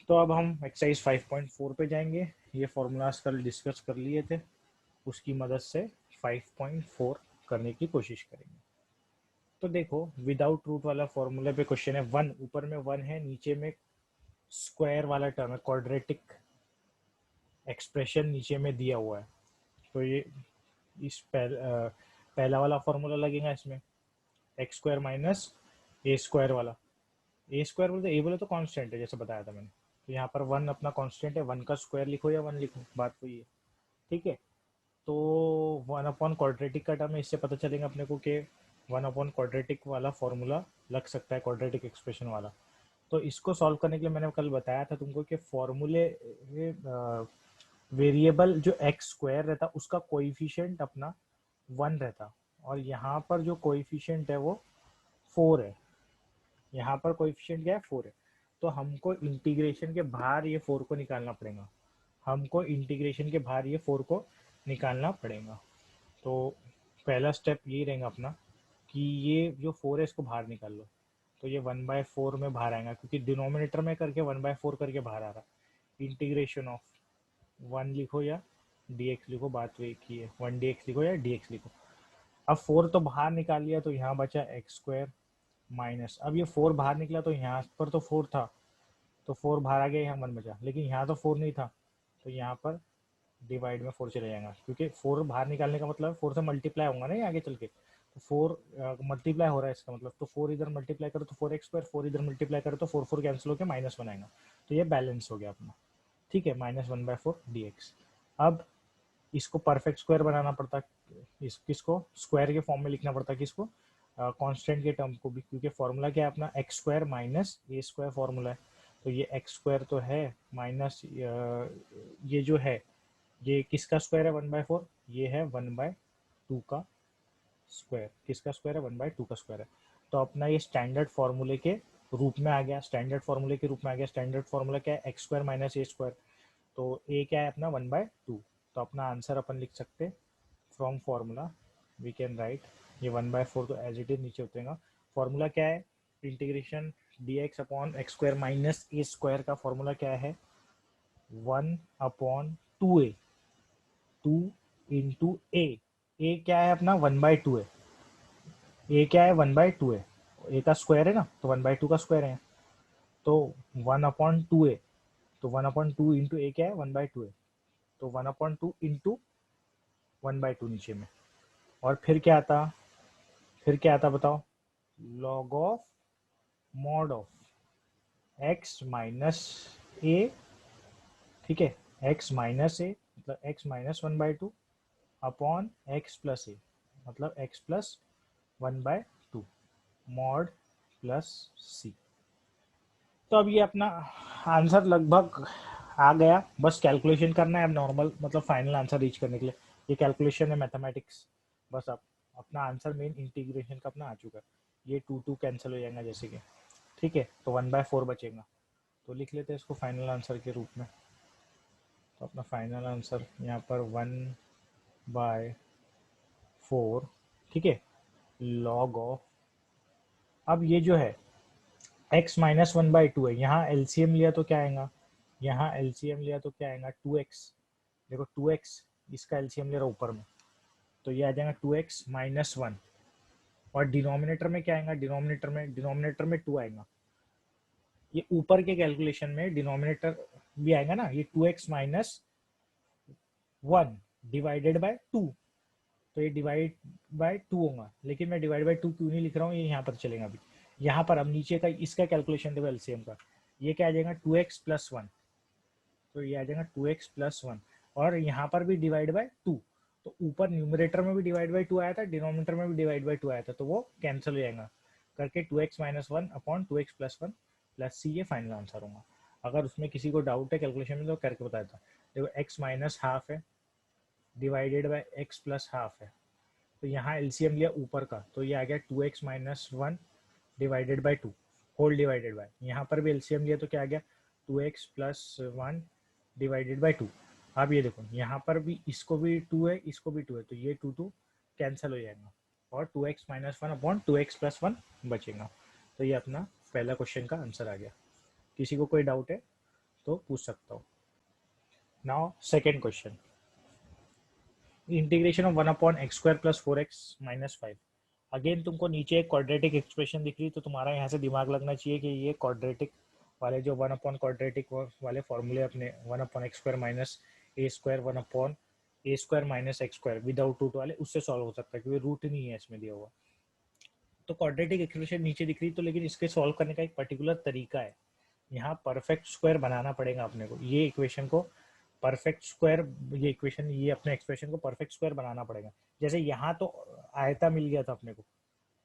तो अब हम एक्सरसाइज 5.4 पे जाएंगे। ये फॉर्मूलाज कल डिस्कस कर लिए थे, उसकी मदद से 5.4 करने की कोशिश करेंगे। तो देखो, विदाउट रूट वाला फॉर्मूला पे क्वेश्चन है। वन ऊपर में वन है, नीचे में स्क्वायर वाला टर्म है, क्वाड्रेटिक एक्सप्रेशन नीचे में दिया हुआ है। तो ये इस पहला वाला फॉर्मूला लगेगा इसमें, x square minus A square वाला। ए स्क्वायर बोलते ए बोले तो कांस्टेंट है, जैसे बताया था मैंने। तो यहाँ पर वन अपना कांस्टेंट है, वन का स्क्वायर लिखो या वन लिखो, बात वही है। ठीक है, तो वन अपॉन क्वाड्रेटिक का टर्म है, इससे पता चलेगा अपने को कि वन अपॉन क्वाड्रेटिक वाला फॉर्मूला लग सकता है, क्वाड्रेटिक एक्सप्रेशन वाला। तो इसको सॉल्व करने के लिए मैंने कल बताया था तुमको कि फॉर्मूले वेरिएबल जो एक्स स्क्वायर रहता उसका कोइफिशिएंट अपना वन रहता, और यहाँ पर जो कोइफिशिएंट है वो फोर है। यहाँ पर कोएफिशिएंट क्या है, फोर है। तो हमको इंटीग्रेशन के बाहर ये फोर को निकालना पड़ेगा, हमको इंटीग्रेशन के बाहर ये फोर को निकालना पड़ेगा। तो पहला स्टेप ये रहेगा अपना कि ये जो फोर है इसको बाहर निकाल लो। तो ये 1/4 में बाहर आएगा, क्योंकि डिनोमिनेटर में करके 1/4 करके बाहर आ रहा। इंटीग्रेशन ऑफ वन लिखो या डी एक्स लिखो, बात वही की है, वन डी एक्स लिखो या डी एक्स लिखो। अब फोर तो बाहर निकाल लिया, तो यहाँ बचा एक्स स्क्वायर माइनस, अब ये फोर बाहर निकला तो यहाँ पर तो फोर था, तो फोर बाहर आ गया, यहाँ वन बचा, लेकिन यहाँ तो फोर नहीं था, तो यहाँ पर डिवाइड में फोर चले जाएगा, क्योंकि फोर बाहर निकालने का मतलब फोर से मल्टीप्लाई होगा ना ये आगे चल के। तो फोर मल्टीप्लाई हो रहा है इसका मतलब, तो फोर इधर मल्टीप्लाई करो तो फोर एक्स स्क्वायर, फोर इधर मल्टीप्लाई करो तो फोर फोर कैंसिल होकर माइनस वन आएगा। तो ये बैलेंस हो गया अपना। ठीक है, -1/4 dx। अब इसको परफेक्ट स्क्वायर बनाना पड़ता, किसको स्क्वायर के फॉर्म में लिखना पड़ता, किसको कांस्टेंट के टर्म को भी, क्योंकि फॉर्मूला क्या है अपना, x square minus A square formula है। तो ये एक्स स्क्वायर तो है माइनस ये जो है ये किसका स्क्वायर है, 1/4, ये है 1/2 का स्क्वायर। किसका स्क्वायर है, 1/2 का स्क्वायर है। तो अपना ये स्टैंडर्ड फॉर्मूले के रूप में आ गया, स्टैंडर्ड फॉर्मूले के रूप में आ गया। स्टैंडर्ड फॉर्मूला क्या है, x square minus A square. तो ए क्या है अपना 1/2। तो अपना आंसर अपन लिख सकते from formula we can write, ये 1/4 तो एज इट इज नीचे उतरेगा। फार्मूला क्या है, integration D X upon X square minus A square का फार्मूला क्या है, 1/2a, 2 इंटू ए क्या है अपना 1/2 है, ए क्या है 1/2 है, ए का स्क्वायर है ना, तो 1/2 का स्क्वायर है। तो 1/2a, तो 1/2 इंटू ए क्या है 1/2 है, तो 1/2 इंटू 1/2 नीचे में। और फिर क्या आता बताओ, log of mod of X minus A. ठीक है, एक्स माइनस ए मतलब X minus 1/2 upon X plus A मतलब X plus 1/2 mod plus C. तो अब ये अपना आंसर लगभग आ गया, बस कैलकुलेशन करना है अब नॉर्मल, मतलब फाइनल आंसर रीच करने के लिए। ये कैलकुलेशन है मैथमेटिक्स, बस अब अपना आंसर मेन इंटीग्रेशन का अपना आ चुका है। ये टू टू कैंसिल हो जाएगा जैसे कि। ठीक है, तो 1/4 बचेगा, तो लिख लेते हैं इसको फाइनल आंसर के रूप में। तो अपना फाइनल आंसर यहाँ पर 1/4। ठीक है, लॉग ऑफ, अब ये जो है x माइनस 1/2 है, यहाँ एलसीएम लिया तो क्या आएगा, यहाँ एलसीएम लिया तो क्या आएगा 2x। देखो 2x, इसका एलसीएम ले रहा ऊपर में, तो ये आ जाएगा 2x माइनस 1। और डिनोमिनेटर में क्या आएगा, डिनोमिनेटर में 2 आएगा। ये ऊपर के कैलकुलेशन में डिनोमिनेटर भी आएगा ना, ये 2x माइनस 1 डिवाइडेड बाय 2। तो ये डिवाइड बाय 2 होगा, लेकिन मैं डिवाइड बाय 2 क्यों नहीं लिख रहा हूँ, ये यहाँ पर चलेगा अभी। यहाँ पर अब नीचे का इसका कैलकुलेशन देखो एलसीएम का, ये क्या आ जाएगा 2x प्लस 1। तो ये आ जाएगा 2x प्लस 1, और यहाँ पर भी डिवाइड बाय 2। तो ऊपर न्यूमरेटर में भी डिवाइड बाय 2 आया था, डिनोमिनेटर में भी डिवाइड बाय 2 आया था, तो वो कैंसिल हो जाएगा करके 2x minus 1 upon 2x plus 1 plus C, ये फाइनल आंसर होगा। अगर उसमें किसी को डाउट है कैलकुलेशन में तो करके बताया था। देखो x माइनस हाफ है divided by x plus half है, तो यहाँ एलसीएम लिया ऊपर का, तो ये आ गया 2x minus 1 divided by 2 whole divided by, यहाँ पर भी एलसीएम लिया तो क्या आ गया 2x प्लस 1 डिवाइडेड बाई 2। अब ये देखो यहाँ पर भी इसको भी 2 है, इसको भी 2 है, तो ये 2 कैंसिल हो जाएगा, और 2x minus 1 upon 2x plus 1 बचेगा। तो ये अपना पहला क्वेश्चन का आंसर आ गया। किसी को कोई डाउट है? तो पूछ सकता हूँ। Now second question, integration of 1/x² + 4x - 5। Again तुमको नीचे एक क्वाड्रेटिक एक्सप्रेशन दिख रही, तो तुम्हारा यहाँ से दिमाग लगना चाहिए कि ये क्वाड्रेटिक वाले जो 1/क्वाड्रेटिक वाले फॉर्मूले अपने 1/x² - a² 1/a² - x² without root वाले, उससे सॉल्व हो सकता है क्योंकि रूट नहीं है इसमें दिया हुआ। तो क्वाड्रेटिक एक्सप्रेशन नीचे दिख रही, तो लेकिन इसके सॉल्व करने का एक पर्टिकुलर तरीका है। यहाँ परफेक्ट स्क्वायर बनाना पड़ेगा अपने को, ये इक्वेशन को परफेक्ट स्क्वायर, ये इक्वेशन, ये अपने एक्सप्रेशन को परफेक्ट स्क्वायर बनाना पड़ेगा। जैसे यहाँ तो आयता मिल गया था अपने को,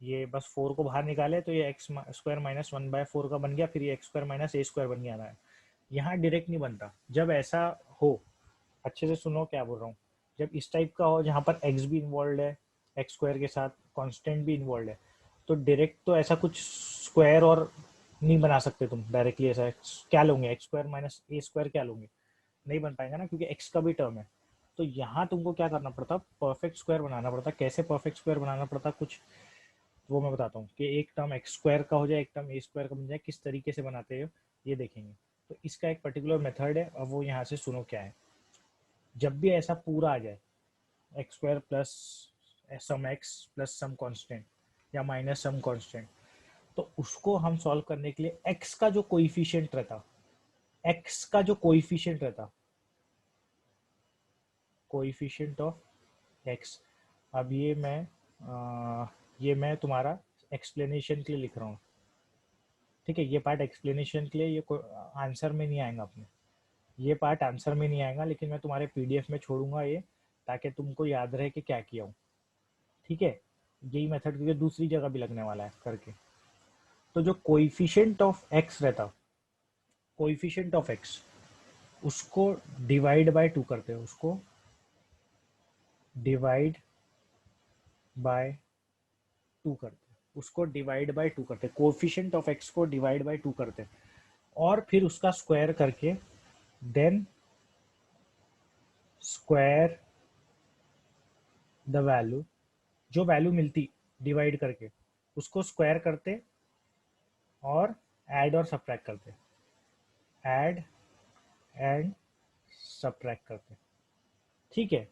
ये बस 4 को बाहर निकाले तो ये x² - 1/4 का बन गया, फिर ये x² - a² बन गया है। यहाँ डायरेक्ट नहीं बनता। जब ऐसा हो, अच्छे से सुनो क्या बोल रहा हूँ, जब इस टाइप का हो जहाँ पर x भी इन्वॉल्व है, x² के साथ कांस्टेंट भी इन्वॉल्व है, तो डायरेक्ट तो ऐसा कुछ स्क्वायर और नहीं बना सकते तुम डायरेक्टली। ऐसा क्या लोगे, x² - a² क्या लोगे, नहीं बन पाएगा ना, क्योंकि x का भी टर्म है। तो यहाँ तुमको क्या करना पड़ता, परफेक्ट स्क्वायर बनाना पड़ता। कैसे परफेक्ट स्क्वायर बनाना पड़ता, कुछ वो मैं बताता हूँ कि एक टर्म x² का हो जाए, एक टर्म a² का बन जाए, किस तरीके से बनाते हैं ये देखेंगे। तो इसका एक पर्टिकुलर मेथड है, अब वो यहाँ से सुनो क्या है। जब भी ऐसा पूरा आ जाए, x² प्लस सम x प्लस सम कांस्टेंट या माइनस सम कांस्टेंट, तो उसको हम सॉल्व करने के लिए x का जो कोएफिशिएंट रहता, x का जो कोएफिशिएंट रहता, कोएफिशिएंट ऑफ x, अब ये मैं तुम्हारा एक्सप्लेनेशन के लिए लिख रहा हूँ, ठीक है। ये पार्ट एक्सप्लेनेशन के लिए, ये आंसर में नहीं आएगा अपने, ये पार्ट आंसर में नहीं आएगा, लेकिन मैं तुम्हारे पीडीएफ में छोड़ूंगा ये, ताकि तुमको याद रहे कि क्या किया हूँ, ठीक है। यही मेथड क्योंकि दूसरी जगह भी लगने वाला है करके। तो जो कोएफिशिएंट ऑफ एक्स रहता, कोएफिशिएंट ऑफ एक्स, उसको डिवाइड बाय 2 करते हैं, उसको डिवाइड बाय 2 करते हैं, उसको डिवाइड बाय 2 करते हैं, कोएफिशिएंट ऑफ एक्स को डिवाइड बाय 2 करते हैं, और फिर उसका स्क्वायर करके देन स्क्वायर द वैल्यू, जो वैल्यू मिलती डिवाइड करके उसको स्क्वायर करते और ऐड और सब्ट्रैक्ट करते, ऐड एंड सब्ट्रैक्ट करते, ठीक है।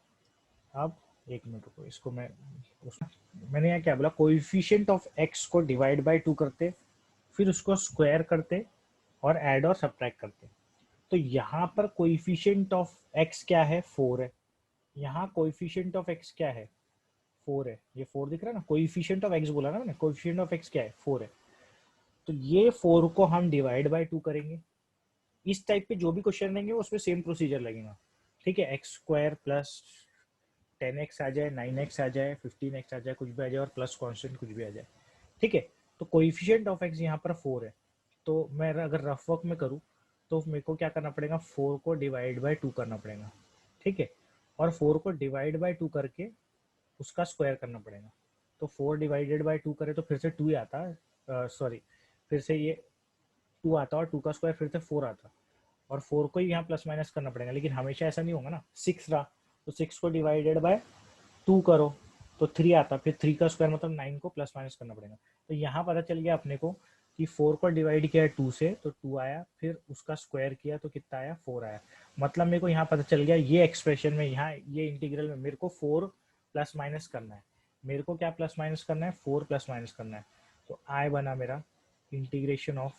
अब एक मिनट रुको, इसको मैंने यहाँ क्या बोला, कोएफिशिएंट ऑफ एक्स को डिवाइड बाय 2 करते, फिर उसको स्क्वायर करते और ऐड और सब्ट्रैक्ट करते। तो यहाँ पर कोएफिशिएंट ऑफ एक्स क्या है, 4 है। यहाँ कोएफिशिएंट ऑफ एक्स क्या है, 4 है। ये 4 दिख रहा है ना, कोएफिशिएंट ऑफ एक्स बोला ना मैंने, कोएफिशिएंट ऑफ एक्स क्या है, 4 है। तो ये 4 को हम डिवाइड बाय 2 करेंगे। इस टाइप के जो भी क्वेश्चन रहेंगे उसमें सेम प्रोसीजर लगेगा, ठीक है। x² प्लस 10x आ जाए, 9x आ जाए, 15x आ जाए, कुछ भी आ जाए, और प्लस कॉन्स्टेंट कुछ भी आ जाए, ठीक है। तो कोएफिशिएंट ऑफ x यहाँ पर 4 है। तो मैं अगर रफ वर्क में करूँ तो मेरे को क्या करना पड़ेगा, 4 को डिवाइड बाय 2 करना पड़ेगा, ठीक है। और 4 को डिवाइड बाय 2 करके उसका स्क्वायर करना पड़ेगा। तो 4 डिवाइडेड बाय 2 करे तो फिर से 2 ही आता है, सॉरी, फिर से ये 2 आता और 2 का स्क्वायर फिर से 4 आता, और 4 को ही यहाँ प्लस माइनस करना पड़ेगा। लेकिन हमेशा ऐसा नहीं होगा ना, 6 रहा तो 6 को डिवाइडेड बाय 2 करो तो 3 आता, फिर 3 का स्क्वायर मतलब 9 को प्लस माइनस करना पड़ेगा। तो यहाँ पता चल गया अपने को कि 4 को डिवाइड किया 2 से तो 2 आया, फिर उसका स्क्वायर किया तो कितना आया, 4 आया। मतलब मेरे को यहाँ पता चल गया ये एक्सप्रेशन में, यहाँ ये इंटीग्रल में मेरे को 4 प्लस माइनस करना है। मेरे को क्या प्लस माइनस करना है, 4 प्लस माइनस करना है। तो आई बना मेरा integration of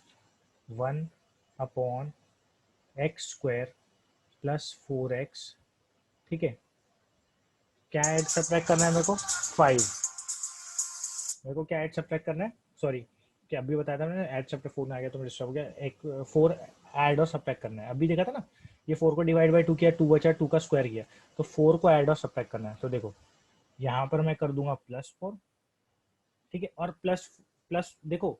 1/x² plus 4x, ठीक है। क्या ऐड सब्ट्रैक्ट करना है मेरे को, 5। मेरे को क्या ऐड सब्ट्रैक्ट करना है, सॉरी, क्या अभी बताया था मैंने, ऐड सब्ट्रैक्ट 4 में आ गया तो मैं डिस्टर्ब हो गया। एक 4 ऐड और सब्ट्रैक्ट करना है, अभी देखा था ना, ये 4 को डिवाइड बाय 2 किया, 2 बचा, 2 का स्क्वायर किया, तो 4 को ऐड और सब्ट्रैक्ट करना है। तो देखो यहाँ पर मैं कर दूंगा +4, ठीक है। और प्लस प्लस देखो,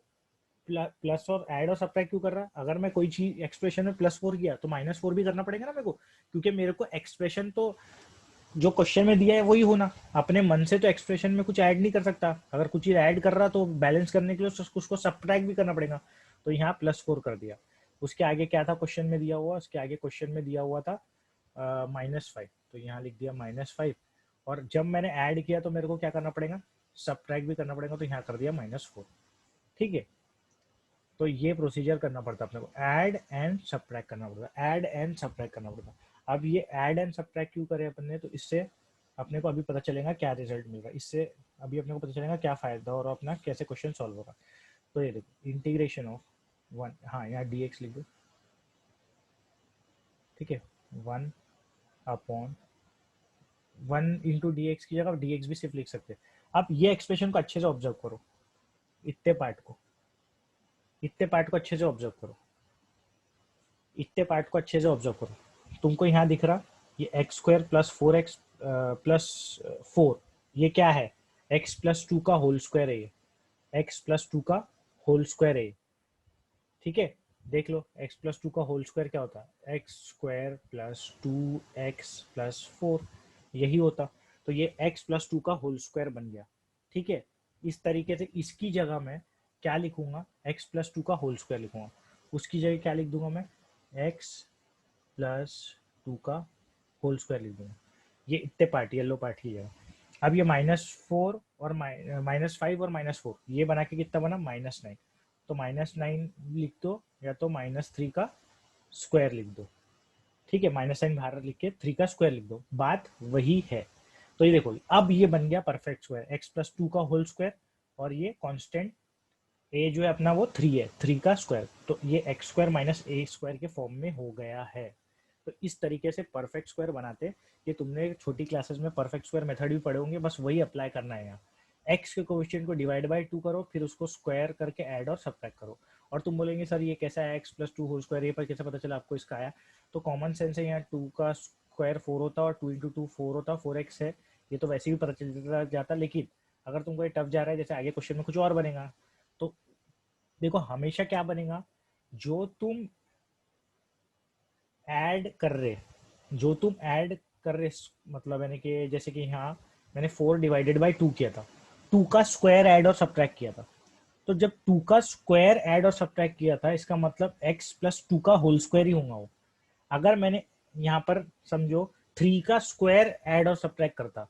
प्लस और ऐड और सब्ट्रैक्ट क्यों कर रहा है, अगर मैं कोई चीज एक्सप्रेशन में +4 किया तो -4 भी करना पड़ेगा ना मेरे को, क्योंकि मेरे को एक्सप्रेशन तो जो क्वेश्चन में दिया है वही होना। अपने मन से तो एक्सप्रेशन में कुछ ऐड नहीं कर सकता, अगर कुछ चीज ऐड कर रहा तो बैलेंस करने के लिए उसको सब्ट्रैक्ट भी करना पड़ेगा। तो यहाँ +4 कर दिया। उसके आगे क्या था क्वेश्चन में दिया हुआ, उसके आगे क्वेश्चन में दिया हुआ था -5, तो यहाँ लिख दिया -5। और जब मैंने ऐड किया तो मेरे को क्या करना पड़ेगा, सब्ट्रैक्ट भी करना पड़ेगा, तो यहाँ कर दिया -4, ठीक है। तो ये प्रोसीजर करना पड़ता है अपने को, ऐड एंड सब्ट्रैक्ट करना पड़ता है, ऐड एंड सब्ट्रैक्ट करना पड़ता है। अब ये ऐड एंड सब्ट्रैक्ट क्यों करें अपन ने, तो इससे अपने को अभी पता चलेगा क्या रिजल्ट मिल रहा है, इससे अभी अपने को पता चलेगा क्या फायदा और अपना कैसे क्वेश्चन सॉल्व होगा। तो ये देखो इंटीग्रेशन ऑफ वन, हाँ यहाँ डी एक्स लिख दो, ठीक है, one upon one into D x की जगह डी एक्स भी सिर्फ लिख सकते हैं। अब ये एक्सप्रेशन को अच्छे से ऑब्जर्व करो, इतने पार्ट को, इतने पार्ट को अच्छे से ऑब्जर्व करो, इतने पार्ट को अच्छे से ऑब्जर्व करो। तुमको यहाँ दिख रहा ये x square plus four x plus four, ये क्या है, एक्स प्लस टू का होल स्क्वायर है, ये एक्स प्लस टू का होल स्क्वायर है, ठीक है। देख लो एक्स प्लस टू का होल स्क्वायर क्या होता है, x square plus two x plus four, यही होता। तो ये एक्स प्लस टू का होल स्क्वायर बन गया, ठीक है। इस तरीके से इसकी जगह मैं क्या लिखूंगा, एक्स प्लस टू का होल स्क्वायर लिखूंगा, उसकी जगह क्या लिख दूंगा मैं, एक्स प्लस टू का होल स्क्वायर लिख दूंगा, ये इतने पार्ट येलो पार्ट की जगह। अब ये माइनस फोर और माइनस फाइव और माइनस फोर, ये बना के कितना बना, माइनस नाइन। तो माइनस नाइन लिख दो या तो माइनस थ्री का स्क्वायर लिख दो, ठीक है, माइनस नाइन बाहर लिख के थ्री का स्क्वायर लिख दो, बात वही है। तो ये देखो अब ये बन गया perfect square, x plus to का होल स्क्वायर और ये कांस्टेंट ए जो है अपना वो थ्री है, थ्री का स्क्वायर, तो ये x square minus A square के फॉर्म में हो गया है। तो इस तरीके से परफेक्ट स्क्वायर बनाते, ये तुमने छोटी क्लासेस में परफेक्ट स्क्वायर मेथड भी पढ़े होंगे, बस वही अप्लाई करना है यहाँ। एक्स के कोएफिशिएंट को डिवाइड बाय टू करो, फिर उसको स्क्वायर करके ऐड और सब्ट्रैक्ट करो। और तुम बोलेंगे सर ये कैसा है, X plus two whole square, ये पर कैसे पता चला आपको इसका आया, तो कॉमन सेंस है, यहाँ टू का स्क्वायर फोर होता और टू इंटू टू फोर होता, फोर एक्स है, ये तो वैसे भी पता चल जाता। लेकिन अगर तुमको ये टफ जा रहा है, जैसे आगे क्वेश्चन में कुछ और बनेगा, तो देखो हमेशा क्या बनेगा, जो तुम ऐड कर रहे, जो तुम ऐड कर रहे, मतलब यानी कि जैसे कि यहाँ मैंने फोर डिवाइडेड बाई टू किया था, टू का स्क्वायर ऐड और सब्ट्रैक्ट किया था। तो जब टू का स्क्वायर ऐड और सब्ट्रैक्ट किया था, इसका मतलब एक्स प्लस टू का होल स्क्वायर ही होगा वो। अगर मैंने यहाँ पर समझो थ्री का स्क्वायर ऐड और सब्ट्रैक्ट करता,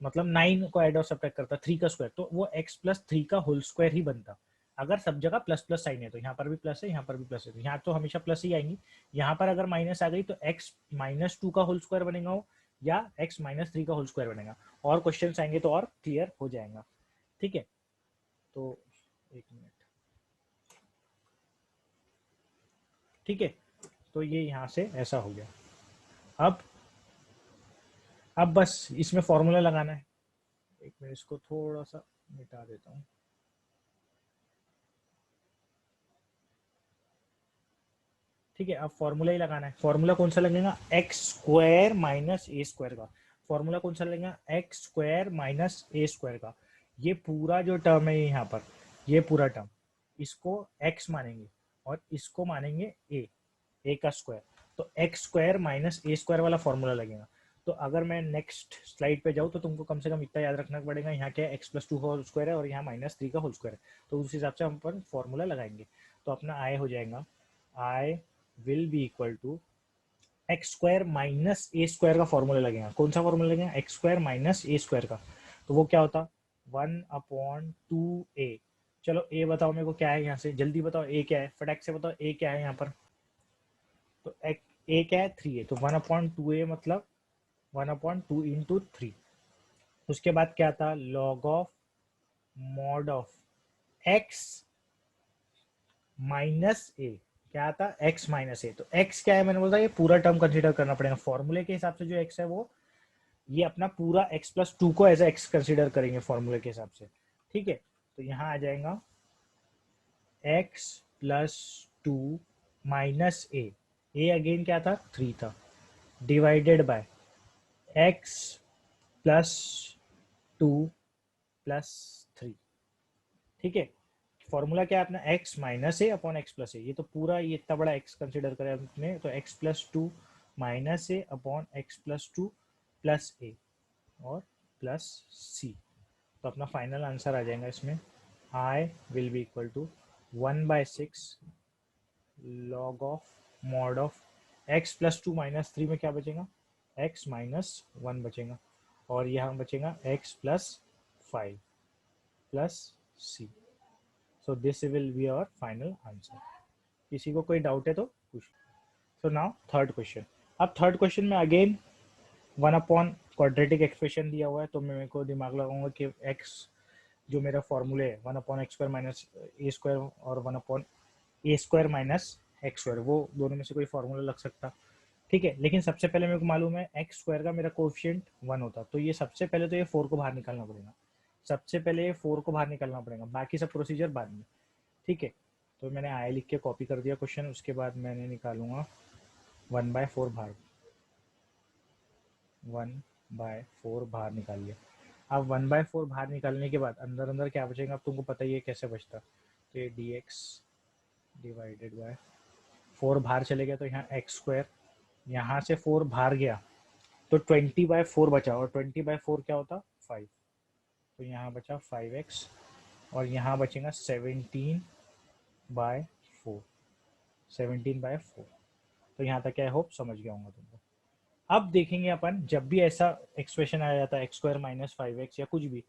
मतलब नाइन को ऐड और सब्ट्रैक्ट करता थ्री का स्क्वायर, तो वो एक्स प्लस थ्री का होल स्क्वायर ही बनता। अगर सब जगह प्लस प्लस साइन है, तो यहाँ पर भी प्लस है, यहाँ पर भी प्लस है, तो यहाँ तो हमेशा प्लस ही आएंगी। यहाँ पर अगर माइनस आ गई तो एक्स माइनस टू का होल स्क्वायर बनेगा वो, या एक्स माइनस थ्री का होल स्क्वायर बनेगा। और क्वेश्चन आएंगे तो और क्लियर हो जाएगा, ठीक है। तो एक मिनट, ठीक है, तो ये यहाँ से ऐसा हो गया। अब बस इसमें फॉर्मूला लगाना है। एक मिनट, इसको थोड़ा सा मिटा देता हूँ। ठीक है, अब फॉर्मूला ही लगाना है। फॉर्मूला कौन सा लगेगा, X square minus A square का। फॉर्मूला कौन सा लगेगा, X square minus A square का। ये पूरा जो टर्म है यहाँ पर, ये पूरा टर्म, इसको एक्स मानेंगे और इसको मानेंगे ए का स्क्वायर। तो x square minus A square वाला फॉर्मूला लगेगा। तो अगर मैं नेक्स्ट स्लाइड पे जाऊँ तो तुमको कम से कम इतना याद रखना पड़ेगा, यहाँ क्या X plus two whole square है और यहाँ माइनस थ्री का होल स्क्वायर है। तो उस हिसाब से हम पर फॉर्मूला लगाएंगे। तो अपना आई हो जाएगा, I will be equal to X square minus A square का फॉर्मूला लगेगा। कौन सा फॉर्मूला लगेगा, X square minus A square का। तो वो क्या होता, वन अपॉन टू ए। चलो ए बताओ मेरे को क्या है, यहाँ से जल्दी बताओ ए क्या है, फटाक से बताओ ए क्या है यहाँ पर। तो ए क्या है, थ्री है, तो वन अपॉन टू ए मतलब one upon two into three. उसके बाद क्या था, log of mod of X minus A. क्या था, एक्स माइनस ए। तो एक्स क्या है, मैंने बोला ये पूरा टर्म कंसीडर करना पड़ेगा। फॉर्मूले के हिसाब से जो एक्स है वो ये अपना पूरा एक्स प्लस टू को एज एक्स कंसीडर करेंगे फॉर्मूले के हिसाब से, ठीक है। तो यहाँ आ जाएगा एक्स प्लस टू माइनस ए अगेन क्या था, थ्री था, divided by x plus two plus three, ठीक है। फॉर्मूला क्या है अपना, x minus A upon X plus ए। ये तो पूरा ये इतना बड़ा एक्स कंसिडर करें हमने, तो X plus two minus A upon X plus two plus A और प्लस सी। तो अपना फाइनल आंसर आ जाएगा इसमें, I will be equal to one by six log of mod of X plus two minus three में क्या बचेगा, x minus one बचेगा, और यहाँ बचेगा X plus five plus C. So this will be our final answer. किसी को कोई डाउट है तो पूछ। So now third question. अब थर्ड क्वेश्चन में अगेन 1/, क्वाड्रेटिक एक्सप्रेशन दिया हुआ है, तो मैं मेरे को दिमाग लगाऊंगा कि x जो मेरा फॉर्मूले है 1/x² माइनस a² और 1/a² माइनस x², वो दोनों में से कोई फॉर्मूला लग सकता। ठीक है, लेकिन सबसे पहले मेरे को मालूम है x² का मेरा कोएफिशिएंट 1 होता, तो ये सबसे पहले तो ये 4 को बाहर निकालना पड़ेगा। सबसे पहले ये 4 को बाहर निकालना पड़ेगा, बाकी सब प्रोसीजर बाद में। ठीक है, तो मैंने आई लिख के कॉपी कर दिया क्वेश्चन, उसके बाद मैंने निकालूंगा 1/4 बाहर। 1/4 बाहर निकाल लिया। अब 1/4 बाहर निकालने के बाद अंदर अंदर क्या बचेगा, अब तुमको पता ही है कैसे बचता। तो ये dx डिवाइडेड बाय 4 बाहर चले गया, तो यहाँ x², यहाँ से 4 बाहर गया तो 20/4 बचा, और 20/4 क्या होता 5, तो यहाँ बचा 5x, और यहाँ बचेगा 17/4। 17/4। तो यहाँ तक आई होप समझ गया होगा तुमको। अब देखेंगे अपन, जब भी ऐसा एक्सप्रेशन आ जाता है x² माइनस 5x या कुछ भी,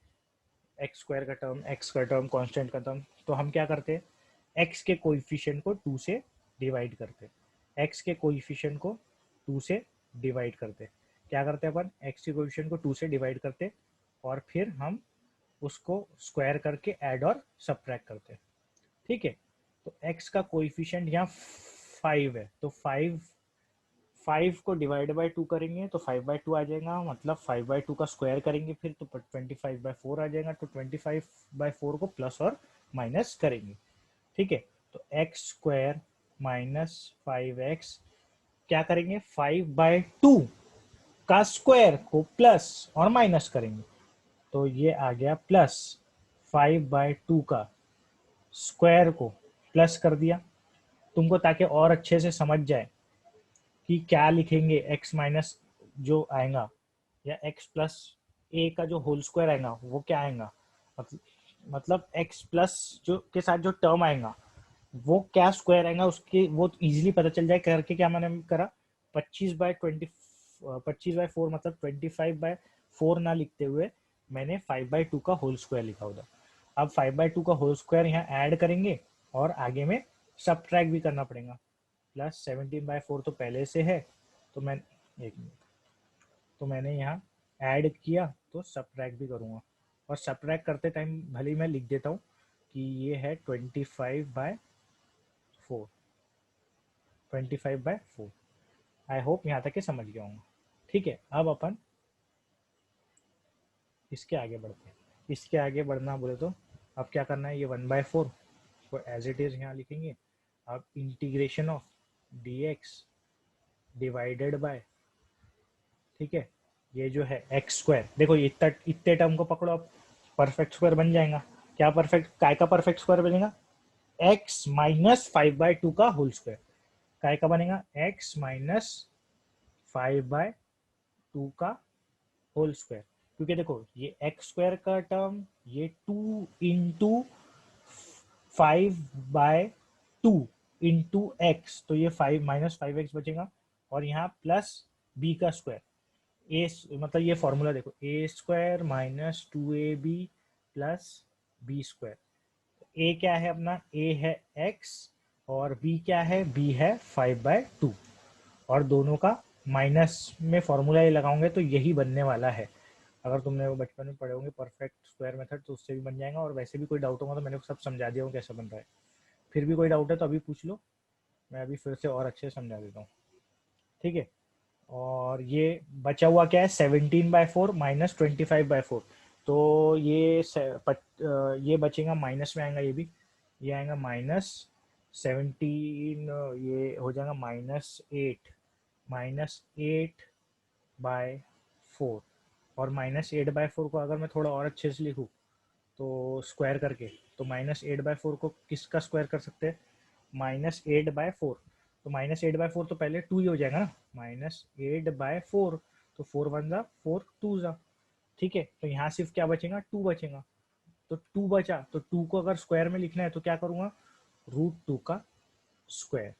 x² का टर्म, x का टर्म, कांस्टेंट का टर्म, तो हम क्या करते हैं, x के कोएफिशिएंट को 2 से डिवाइड करते हैं। x के कोएफिशिएंट को 2 से डिवाइड करते, क्या करते हैं अपन, x के कोएफिशिएंट को 2 से डिवाइड करते, और फिर हम उसको स्क्वायर करके ऐड और सबट्रैक्ट करते हैं। ठीक है, तो x का कोएफिशिएंट यहाँ 5 है, तो 5 को डिवाइड बाय 2 करेंगे तो 5/2 आ जाएगा, मतलब 5/2 का स्क्वायर करेंगे फिर तो 25/4 आ जाएगा, तो 25/4 को प्लस और माइनस करेंगे। ठीक है, तो x² माइनस 5x क्या करेंगे, 5/2 का स्क्वायर को प्लस और माइनस करेंगे, तो ये आ गया प्लस 5/2 का स्क्वायर को प्लस कर दिया तुमको, ताकि और अच्छे से समझ जाए कि क्या लिखेंगे। x माइनस जो आएगा या x प्लस ए का जो होल स्क्वायर आएगा वो क्या आएगा, मतलब x प्लस जो के साथ जो टर्म आएगा वो क्या स्क्वायर आएगा, उसके वो इजीली पता चल जाए करके क्या मैंने करा, 25/4 मतलब 25/4 ना लिखते हुए मैंने 5/2 का होल स्क्वायर लिखा उधर। अब 5/2 का होल स्क्वायर यहाँ ऐड करेंगे और आगे में सबट्रैक्ट भी करना पड़ेगा। प्लस 17/4 तो पहले से है, तो मैं एक मिनट, तो मैंने यहाँ ऐड किया तो सबट्रैक्ट भी करूँगा, और सबट्रैक्ट करते टाइम भले ही मैं लिख देता हूँ कि ये है 25/4। 25/4। आई होप यहाँ तक के समझ गया हूँ। ठीक है, अब अपन इसके आगे बढ़ते हैं। इसके आगे बढ़ना बोले तो अब क्या करना है, ये 1/4 को एज इट इज़ यहाँ लिखेंगे। अब integration of dx divided by, ठीक है, ये जो है x², देखो ये इतने टर्म को पकड़ो, अब परफेक्ट स्क्वायर बन जाएगा। क्या परफेक्ट, काय का परफेक्ट स्क्वायर बनेगा, x माइनस 5/2 का होल स्क्वायर। काय का बनेगा, x माइनस 5/2 का होल स्क्वायर, क्योंकि देखो ये x² का टर्म ये 2 इंटू 5/2 इंटू एक्स, तो ये 5 माइनस 5x बचेगा, और यहाँ प्लस b का स्क्वायर, ए मतलब ये फॉर्मूला देखो, a² minus 2ab plus b²। ए क्या है अपना, a है x और b क्या है, b है 5/2, और दोनों का माइनस में फॉर्मूला ये लगाओगे तो यही बनने वाला है। अगर तुमने वो बचपन में पढ़े होंगे परफेक्ट स्क्वायर मेथड तो उससे भी बन जाएगा, और वैसे भी कोई डाउट होगा तो मैंने सब समझा दिया हूँ कैसे बन रहा है। फिर भी कोई डाउट है तो अभी पूछ लो, मैं अभी फिर से और अच्छे से समझा देता हूँ। ठीक है, और ये बचा हुआ क्या है, 17/4 माइनस 25/4, तो ये बचेगा, माइनस में आएगा, ये आएगा -17, ये हो जाएगा -8/4, और -8/4 को अगर मैं थोड़ा और अच्छे से लिखूँ तो स्क्वायर करके, तो -8/4 को किसका स्क्वायर कर सकते हैं, -8/4, तो -8/4 तो पहले 2 ही हो जाएगा ना, -8/4, तो 4 1 जा 4 2 जा। ठीक है, तो यहाँ सिर्फ क्या बचेगा, 2 बचेगा, तो 2 बचा, तो 2 को अगर स्क्वायर में लिखना है तो क्या करूँगा, √2 का स्क्वायर,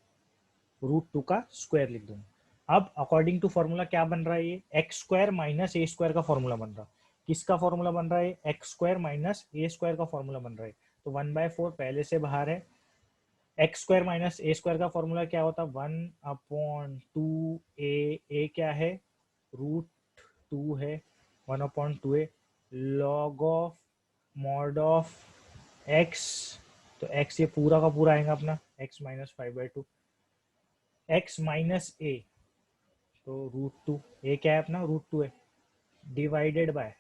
√2 का स्क्वायर लिख दूंगा। अब अकॉर्डिंग टू फॉर्मूला क्या बन रहा है, ये x² माइनस a² का फॉर्मूला बन रहा है। किसका फॉर्मूला बन रहा है, x² माइनस a² का फॉर्मूला बन रहा है। तो 1/4 पहले से बाहर है। X square minus A square का फॉर्मूला क्या होता है? 1/2a। ए क्या है? √2 है। 1/2a log of mod of x, तो एक्स ये पूरा का पूरा आएगा अपना एक्स माइनस 5/2, एक्स माइनस ए तो √2, ए क्या है अपना? √2 है, डिवाइडेड बाय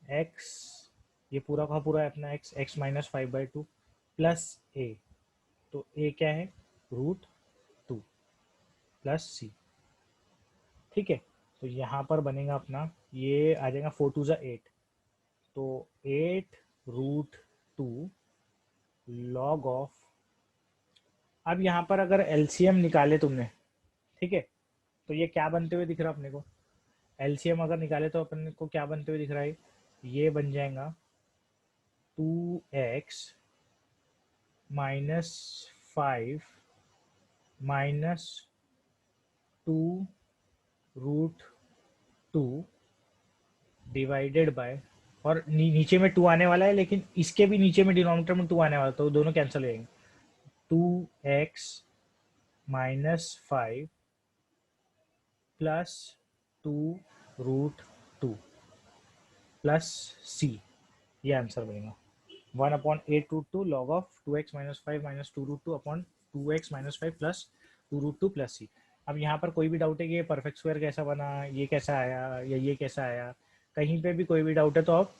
एक्स, ये पूरा का पूरा है अपना एक्स, एक्स माइनस 5/2 प्लस ए, तो ए क्या है? √2 प्लस सी। ठीक है, तो यहाँ पर बनेगा अपना, ये आ जाएगा 4 2 8, तो 8√2 लॉग ऑफ, अब यहाँ पर अगर एलसीएम निकाले तुमने, ठीक है, तो ये क्या बनते हुए दिख रहा है अपने को? एलसीएम अगर निकाले तो अपने को क्या बनते हुए दिख रहा है? ये बन जाएगा 2x minus 5 minus 2√2 divided by, और नीचे में 2 आने वाला है, लेकिन इसके भी नीचे में डिनोमिनेटर में 2 आने वाला है, तो दोनों कैंसिल हो जाएंगे। 2x minus 5 plus 2√2 plus C, ये आंसर बनेगा 1/8√2 log of 2x minus 5 minus 2√2 upon 2x minus 5 plus 2√2 plus C. अब यहाँ पर कोई भी डाउट है कि ये परफेक्ट स्क्वायर कैसा बना, ये कैसा आया, या ये कैसा आया, कहीं पे भी कोई भी डाउट है तो आप